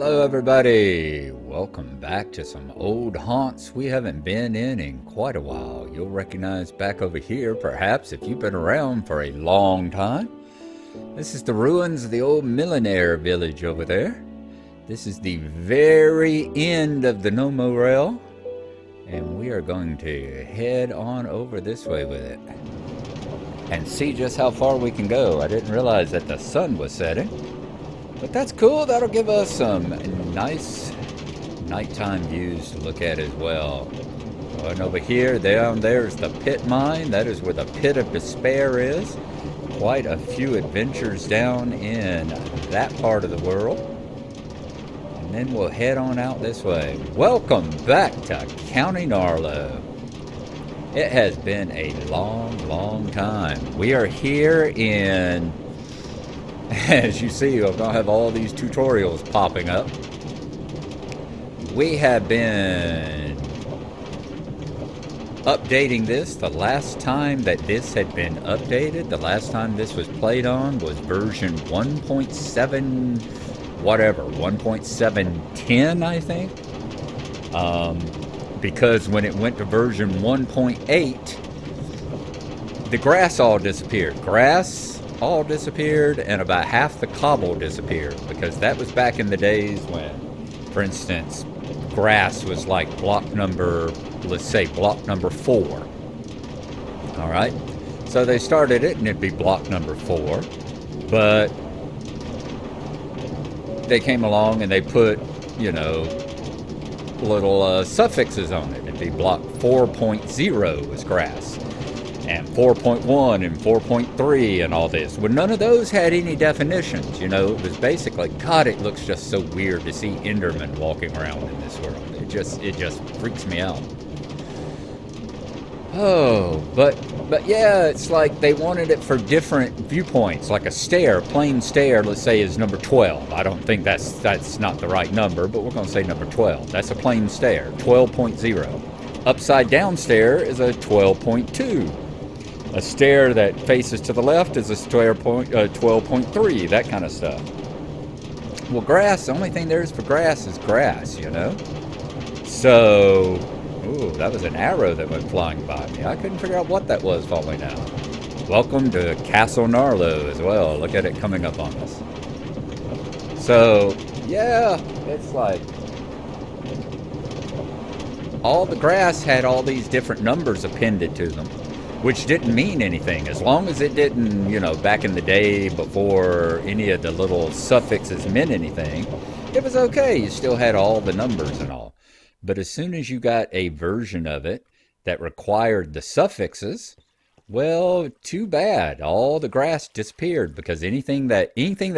Hello, everybody. Welcome back to some old haunts we haven't been in quite a while. You'll recognize back over here, perhaps, if you've been around for a long time. This is the ruins of the old Millionaire village over there. This is the very end of the No Rail, and we are going to head on over this way with it and see just how far we can go. I didn't realize that the sun was setting. But that's cool. That'll give us some nice nighttime views to look at as well. And over here, down there is the pit mine. That is where the pit of despair is. Quite a few adventures down in that part of the world. And then we'll head on out this way. Welcome back to County Gnarlo. It has been a long time. We are here in... As you see, I'm going to have all these tutorials popping up. We have been updating this. The last time that this had been updated, the last time this was played on was version 1.7 whatever, 1.710 I think. Because when it went to version 1.8, the grass all disappeared. Grass all disappeared, and about half the cobble disappeared, because that was back in the days when, for instance, grass was like block number, let's say block number 4. All right, so they started it and it'd be block number 4, but they came along and they put, you know, little suffixes on it. It'd be block 4.0 was grass, and 4.1 and 4.3 and all this. Well, none of those had any definitions. You know, it was basically, God, it looks just so weird to see Endermen walking around in this world. It just freaks me out. Oh, but yeah, it's like they wanted it for different viewpoints, like a stair, plain stair, let's say, is number 12. I don't think that's not the right number, but we're going to say number 12. That's a plain stair, 12.0. Upside down stair is a 12.2. A stair that faces to the left is a stair 12.3, that kind of stuff. Well, grass, the only thing there is for grass is grass, you know? So, ooh, that was an arrow that went flying by me. I couldn't figure out what that was falling down. Welcome to Castle Gnarlo as well. Look at it coming up on us. So, yeah, it's like... all the grass had all these different numbers appended to them, which didn't mean anything. As long as it didn't, you know, back in the day before any of the little suffixes meant anything, it was okay. You still had all the numbers and all. But as soon as you got a version of it that required the suffixes, well, too bad. All the grass disappeared, because anything that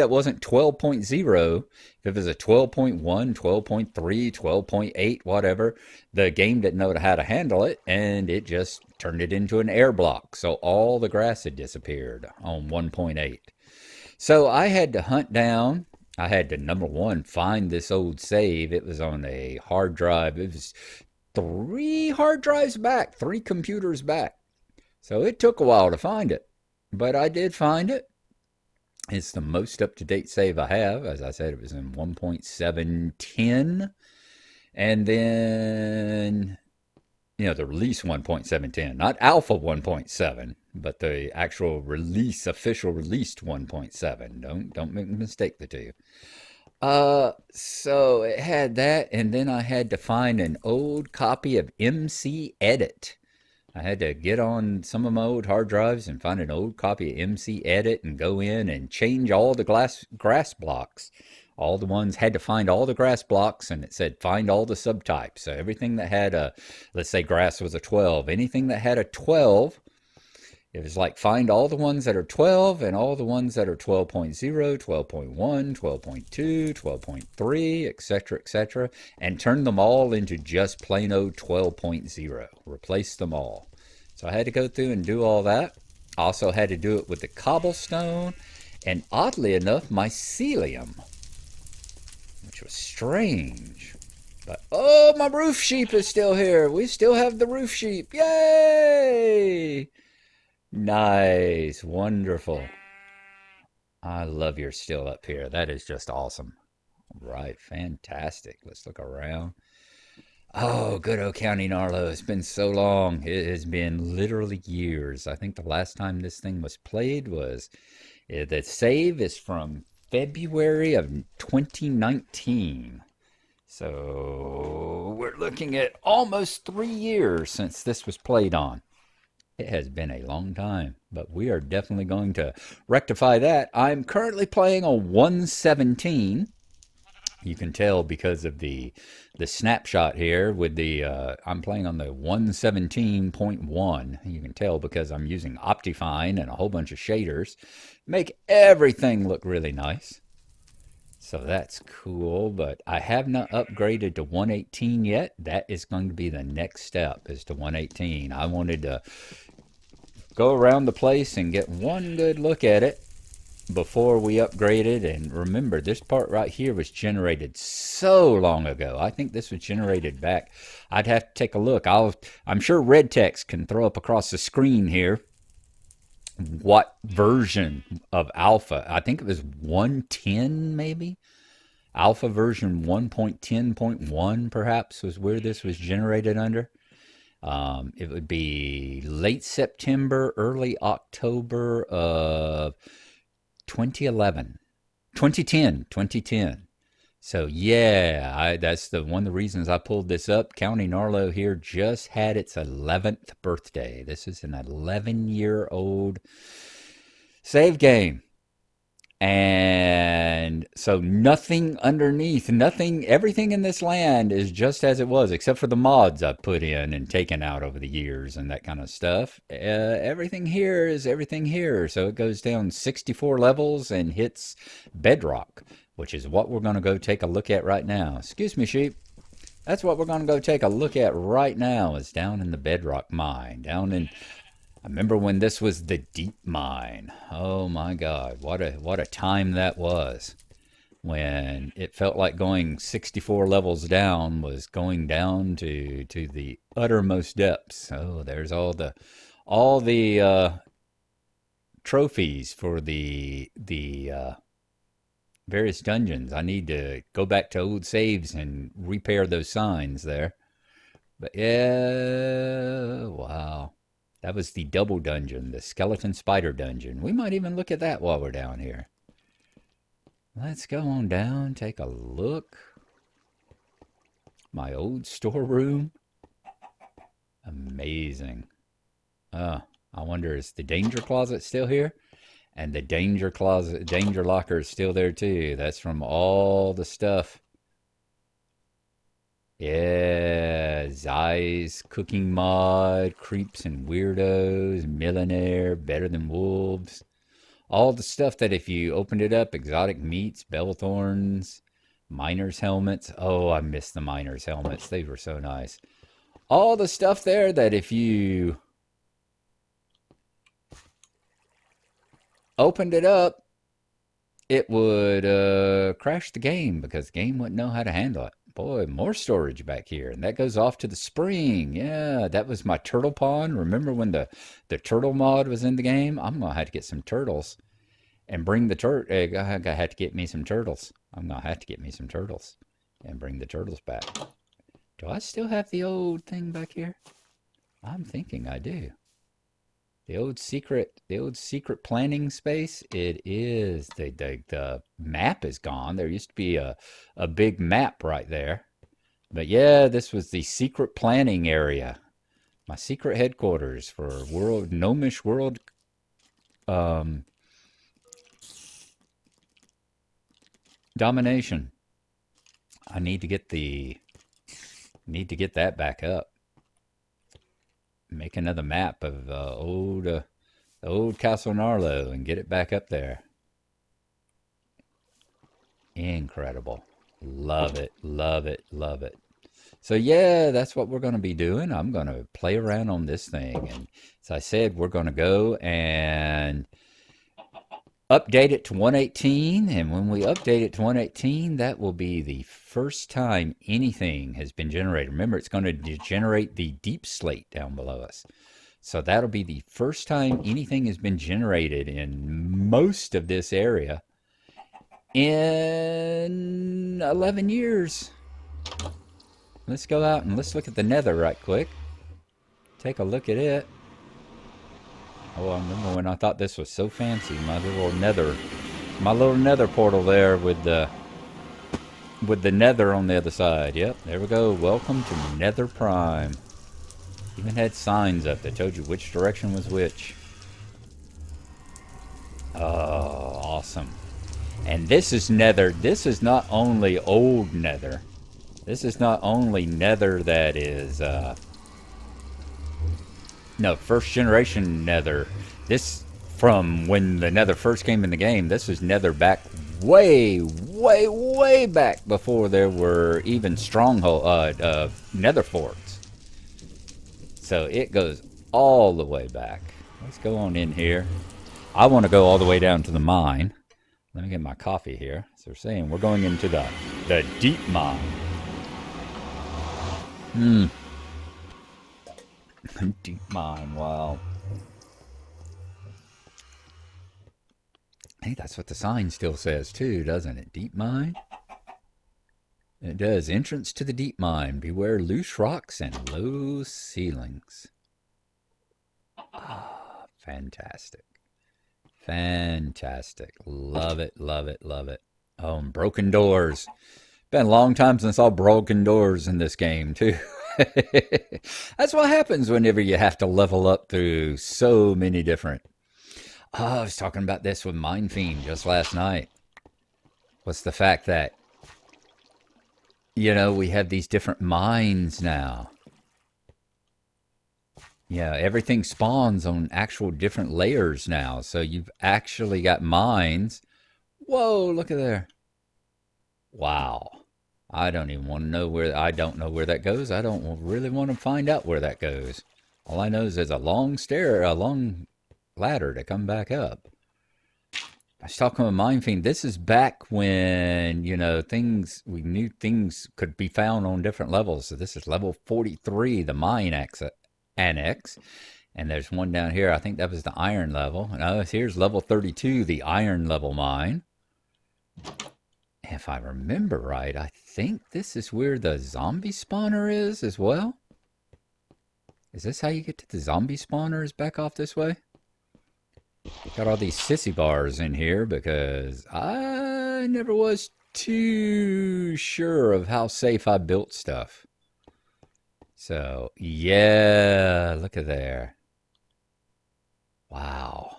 wasn't 12.0, if it was a 12.1, 12.3, 12.8, whatever, the game didn't know how to handle it, and it just turned it into an air block. So all the grass had disappeared on 1.8. So I had to hunt down. I had to, number one, find this old save. It was on a hard drive. It was 3 hard drives back, 3 computers back. So it took a while to find it, but I did find it. It's the most up-to-date save I have. As I said, it was in 1.710. And then, you know, the release 1.710, not alpha 1.7, but the actual release, official released 1.7. Don't make a mistake, the two. So it had that, and then I had to find an old copy of MC Edit. I had to get on some of my old hard drives and find an old copy of MC Edit and go in and change all the grass blocks. All the ones, had to find all the grass blocks, and it said find all the subtypes. So everything that had a, let's say grass was a 12, anything that had a 12, it was like find all the ones that are 12 and all the ones that are 12.0, 12.1, 12.2, 12.3, etc., and turn them all into just plain old 12.0. Replace them all. So I had to go through and do all that. I also had to do it with the cobblestone and, oddly enough, mycelium, which was strange. But, oh, my roof sheep is still here. We still have the roof sheep. Yay! Nice. Wonderful. I love you're still up here. That is just awesome. Right, fantastic. Let's look around. Oh, good old County Gnarlo. It's been so long. It has been literally years. I think the last time this thing was played was the save is from February of 2019. So we're looking at almost 3 years since this was played on. It has been a long time, but we are definitely going to rectify that. I'm currently playing on 117. You can tell because of the snapshot here with the I'm playing on the 117.1. You can tell because I'm using Optifine and a whole bunch of shaders, make everything look really nice. So that's cool, but I have not upgraded to 118 yet. That is going to be the next step, is to 118. I wanted to go around the place and get one good look at it before we upgraded. And remember, this part right here was generated so long ago. I think this was generated back. I'd have to take a look. I'm sure Red Text can throw up across the screen here what version of alpha. I think it was 110 maybe. Alpha version 1.10.1 perhaps was where this was generated under. It would be late September, early October of 2011, 2010, 2010. So yeah, that's one of the reasons I pulled this up. County Gnarlo here just had its 11th birthday. This is an 11-year-old save game. And so nothing underneath, nothing, everything in this land is just as it was, except for the mods I've put in and taken out over the years and that kind of stuff. Everything here is everything here. So it goes down 64 levels and hits Bedrock, which is what we're going to go take a look at right now. Excuse me, sheep. That's what we're going to go take a look at right now, is down in the Bedrock Mine, down in, I remember when this was the deep mine. Oh my God, what a time that was. When it felt like going 64 levels down was going down to the uttermost depths. Oh, there's all the trophies for the various dungeons. I need to go back to old saves and repair those signs there. But yeah, wow. That was the double dungeon, the skeleton spider dungeon. We might even look at that while we're down here. Let's go on down, take a look. My old storeroom. Amazing. I wonder, is the danger closet still here? And the danger closet, danger locker is still there too. That's from all the stuff. Yeah, Zai's cooking mod, creeps and weirdos, millionaire, better than wolves. All the stuff that if you opened it up, exotic meats, bellthorns, miners' helmets. Oh, I miss the miners' helmets. They were so nice. All the stuff there that if you opened it up, it would crash the game because the game wouldn't know how to handle it. Boy, more storage back here. And that goes off to the spring. Yeah, that was my turtle pond. Remember when the turtle mod was in the game? I'm going to have to get some turtles and bring the turtle. I have to get me some turtles. I'm going to have to get me some turtles and bring the turtles back. Do I still have the old thing back here? I'm thinking I do. The old secret planning space. It is the map is gone. There used to be a big map right there. But yeah, this was the secret planning area. My secret headquarters for Gnomish World um, domination. I need to get that back up. Make another map of old Castle Gnarlo and get it back up there. Incredible. Love it, love it, love it. So yeah, that's what we're going to be doing. I'm going to play around on this thing. And as I said, we're going to go and update it to 118. And when we update it to 118, that will be the first time anything has been generated. Remember, it's going to generate the deep slate down below us. So that'll be the first time anything has been generated in most of this area. in 11 years. Let's go out and let's look at the nether right quick. Take a look at it. Oh, I remember when I thought this was so fancy. My little nether portal there with the nether on the other side. Yep, there we go. Welcome to Nether Prime. Even had signs up that told you which direction was which. Oh, awesome. And this is nether. This is not only old nether. This is not only nether that is, no, first generation nether. This, from when the nether first came in the game, this was nether back way, way, way back before there were even stronghold, nether forts. So it goes all the way back. Let's go on in here. I want to go all the way down to the mine. Let me get my coffee here. So they're saying we're going into the deep mine. Deep mine, wow. Hey, that's what the sign still says too, doesn't it? Deep mine? It does. Entrance to the deep mine. Beware loose rocks and low ceilings. Ah, fantastic. Fantastic. Love it, love it, love it. Oh, and broken doors. Been a long time since I saw broken doors in this game, too. That's what happens whenever you have to level up through so many different. Oh, I was talking about this with Mind Fiend just last night. What's the fact that, we have these different mines now. Yeah, everything spawns on actual different layers now. So you've actually got mines. Whoa, look at there. Wow. I don't even want to know I don't know where that goes. I don't really want to find out where that goes. All I know is there's a long ladder to come back up. I was talking with Mind Fiend. This is back when, we knew things could be found on different levels. So this is level 43, the mine annex. And there's one down here. I think that was the iron level. And here's level 32, the iron level mine. If I remember right, I think this is where the zombie spawner is as well. Is this how you get to the zombie spawners back off this way? Got all these sissy bars in here because I never was too sure of how safe I built stuff. So, yeah, look at there. Wow.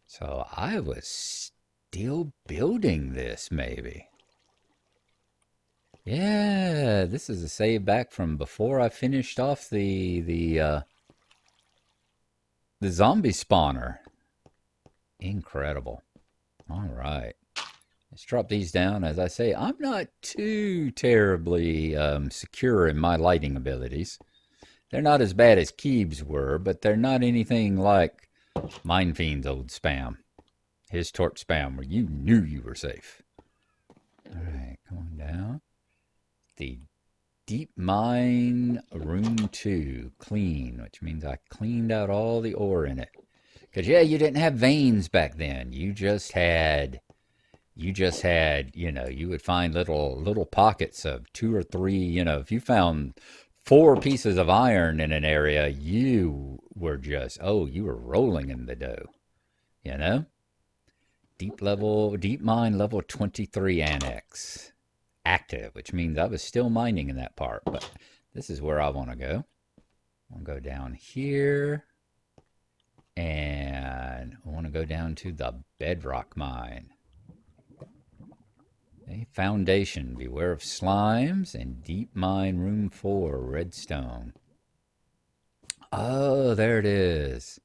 So I was still building this, maybe. Yeah, this is a save back from before I finished off the zombie spawner. Incredible. All right. Let's drop these down. As I say, I'm not too terribly secure in my lighting abilities. They're not as bad as Keeb's were, but they're not anything like Mind Fiend's old spam. His torch spam, where you knew you were safe. All right, going down. The Deep Mine Room 2, clean, which means I cleaned out all the ore in it. Because, yeah, you didn't have veins back then. You just had, you would find little pockets of 2 or 3, if you found 4 pieces of iron in an area, you were you were rolling in the dough, Deep Mine level 23 annex. Active, which means I was still mining in that part, but this is where I want to go. I'll go down here, and I want to go down to the Bedrock Mine. Okay, foundation, beware of slimes, and Deep Mine Room 4, redstone. Oh, there it is.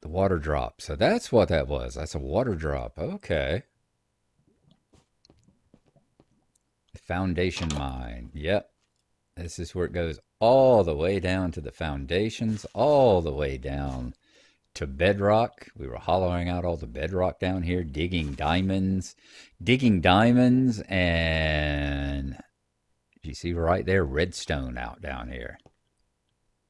The water drop. So that's what that was. That's a water drop. Okay. Foundation mine. Yep. This is where it goes all the way down to the foundations, all the way down to bedrock. We were hollowing out all the bedrock down here, digging diamonds, and you see right there, redstone out down here.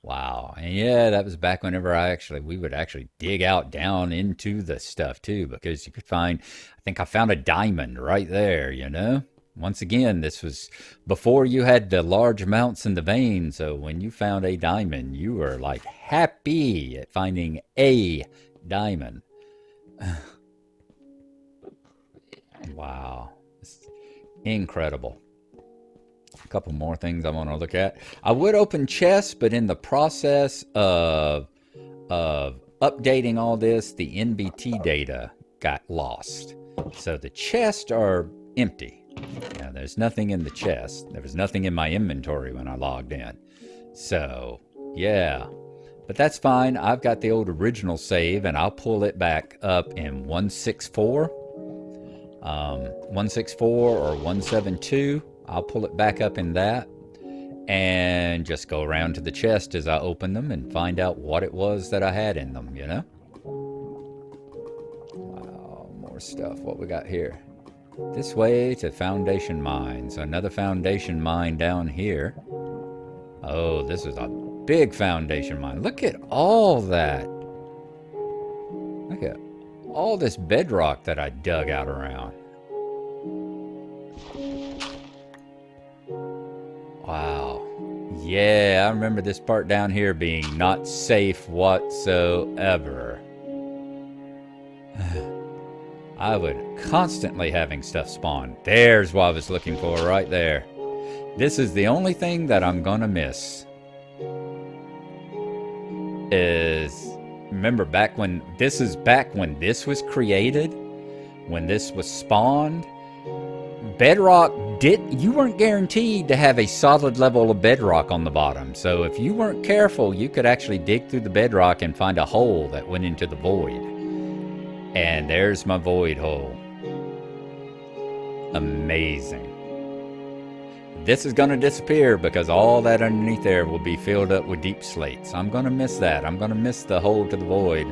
Wow. And yeah, that was back whenever we would actually dig out down into the stuff too, because you could find, I think I found a diamond right there, you know? Once again, this was before you had the large amounts in the vein. So when you found a diamond, you were like happy at finding a diamond. Wow. It's incredible. A couple more things I want to look at. I would open chests, but in the process of updating all this, the NBT data got lost. So the chests are empty. Yeah, there's nothing in the chest. There was nothing in my inventory when I logged in. So, yeah. But that's fine. I've got the old original save, and I'll pull it back up in 164. 164 or 172. I'll pull it back up in that and just go around to the chest as I open them and find out what it was that I had in them, you know? Wow, more stuff. What we got here? This way to Foundation Mine. So another Foundation Mine down here. Oh, this is a big Foundation Mine. Look at all that. Look at all this bedrock that I dug out around. Wow. Yeah, I remember this part down here being not safe whatsoever. I would constantly having stuff spawn. There's what I was looking for right there. This is the only thing that I'm gonna miss. Remember back when this was created, when this was spawned, bedrock you weren't guaranteed to have a solid level of bedrock on the bottom. So if you weren't careful, you could actually dig through the bedrock and find a hole that went into the void. And there's my void hole. Amazing. This is going to disappear because all that underneath there will be filled up with deep slates. I'm going to miss that. I'm going to miss the hole to the void.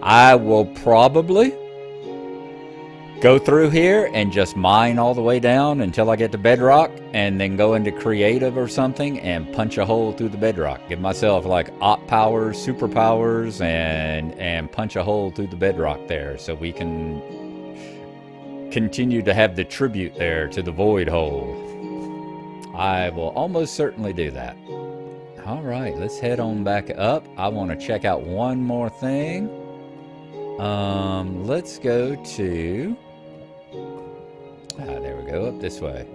I will probably go through here and just mine all the way down until I get to bedrock, and then go into creative or something and punch a hole through the bedrock. Give myself like op powers, superpowers, and punch a hole through the bedrock there so we can continue to have the tribute there to the void hole. I will almost certainly do that. All right, let's head on back up. I want to check out one more thing. Let's go to... there we go, up this way.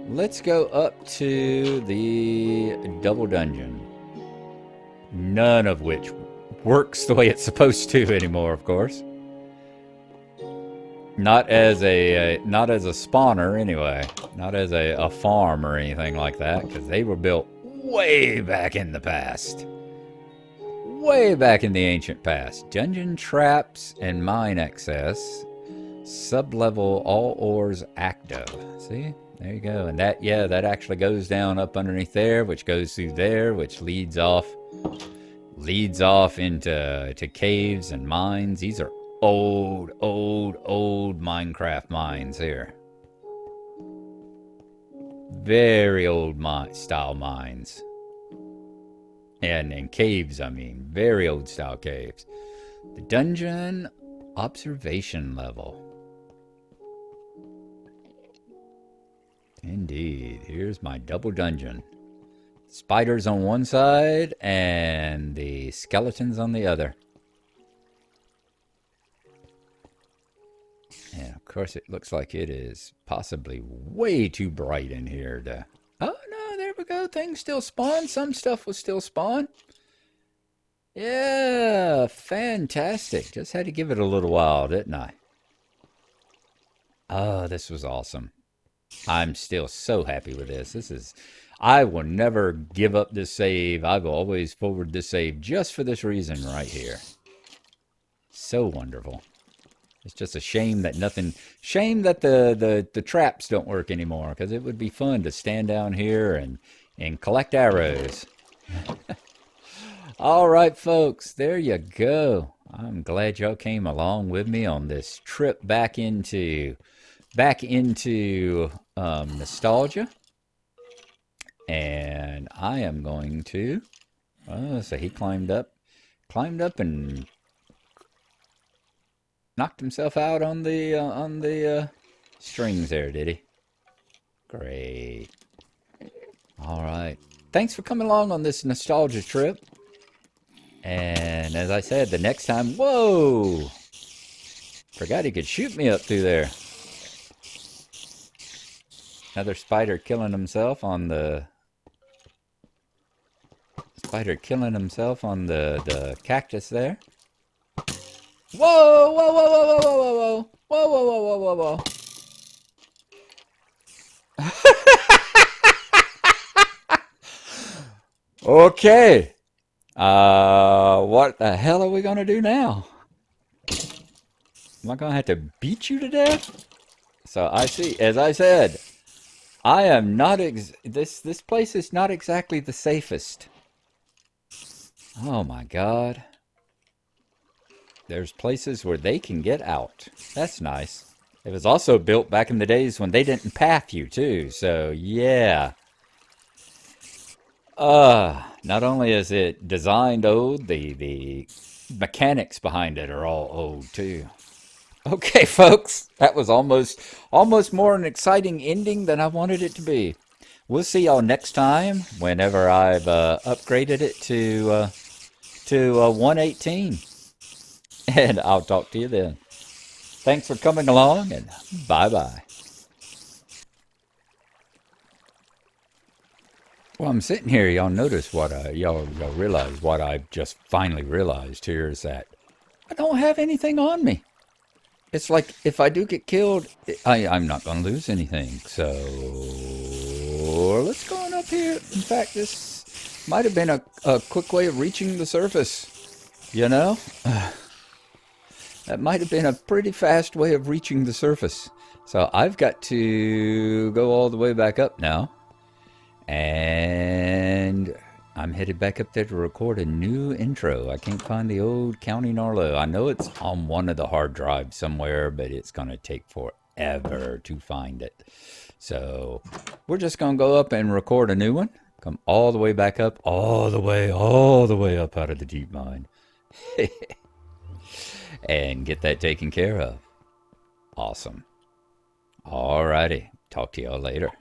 Let's go up to the double dungeon. None of which works the way it's supposed to anymore, of course. Not as a spawner, anyway. Not as a farm or anything like that, because they were built way back in the past. Way back in the ancient past. Dungeon traps and mine access. Sub-level all ores active. See? There you go. And that actually goes down up underneath there, which goes through there, which leads off into caves and mines. These are old Minecraft mines here. Very old style mines. And caves, I mean. Very old style caves. The dungeon observation level. Indeed. Here's my double dungeon. Spiders on one side and the skeletons on the other. And of course it looks like it is possibly way too bright in here to... Oh no, there we go. Things still spawn. Some stuff will still spawn. Yeah, fantastic. Just had to give it a little while, didn't I? Oh, this was awesome. I'm still so happy with this. I will never give up this save. I will always forward this save just for this reason right here. So wonderful. It's just a shame that the traps don't work anymore, because it would be fun to stand down here and collect arrows. All right, folks, there you go. I'm glad y'all came along with me on this trip back into nostalgia. And I am going to Oh, so he climbed up and knocked himself out on the strings there, did he? Great. All right. Thanks for coming along on this nostalgia trip. And as I said, the next time, whoa! Forgot he could shoot me up through there. Another spider killing himself on the the cactus there. Whoa! Whoa! Whoa! Whoa! Whoa! Whoa! Whoa! Whoa! Whoa! Whoa! Whoa! Whoa! Whoa! Okay. What the hell are we gonna do now? Am I gonna have to beat you to death? So I see. As I said, I am not. This place is not exactly the safest. Oh my God. There's places where they can get out. That's nice. It was also built back in the days when they didn't path you too. So yeah. Not only is it designed old, the mechanics behind it are all old too. Okay, folks, that was almost more an exciting ending than I wanted it to be. We'll see y'all next time whenever I've upgraded it to 118. And I'll talk to you then. Thanks for coming along, and bye-bye. Well, I'm sitting here. Y'all notice what y'all realize what I've just finally realized here is that I don't have anything on me. It's like if I do get killed, I'm not going to lose anything. So let's go on up here. In fact, this might have been a quick way of reaching the surface. You know? That might have been a pretty fast way of reaching the surface. So I've got to go all the way back up now. And I'm headed back up there to record a new intro. I can't find the old County Gnarlo. I know it's on one of the hard drives somewhere, but it's going to take forever to find it. So we're just going to go up and record a new one. Come all the way back up, all the way up out of the deep mine. And get that taken care of. Awesome. Alrighty. Talk to y'all later.